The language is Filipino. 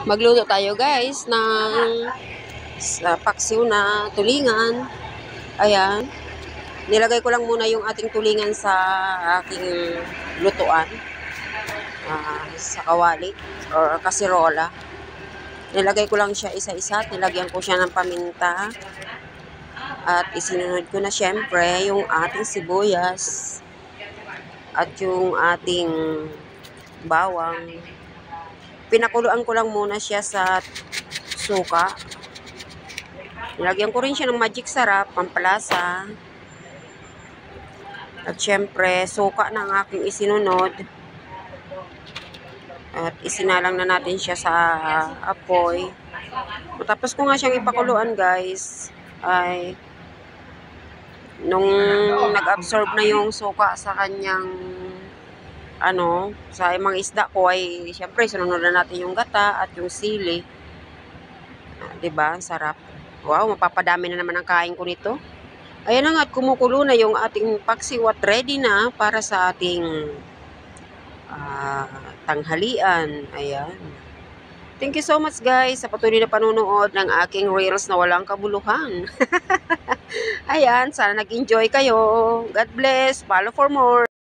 Magluto tayo guys ng paksiw na tulingan. Ayan. Nilagay ko lang muna yung ating tulingan sa aking lutuan. Sa kawali or kasirola. Nilagay ko lang siya isa-isa at nilagyan ko siya ng paminta. At isinunod ko na syempre yung ating sibuyas at yung ating bawang. Pinakuluan ko lang muna siya sa suka. Nilagyan ko rin siya ng magic sarap, pampalasa. At syempre, suka na ang aking isinunod. At isinalang na natin siya sa apoy. Tapos ko nga siyang ipakuluan guys, ay nung nag-absorb na yung suka sa kanyang sa mga isda ko ay syempre sunod na natin yung gata at yung sili. 'Di ba? Sarap. Wow, mapapadami na naman ang kain ko nito. Ayan na nga at kumukulo na yung ating paksiw at ready na para sa ating tanghalian. Ayan. Thank you so much guys sa patuloy na panonood ng aking reels na walang kabuluhan. Ayan, sana nag-enjoy kayo. God bless. Follow for more.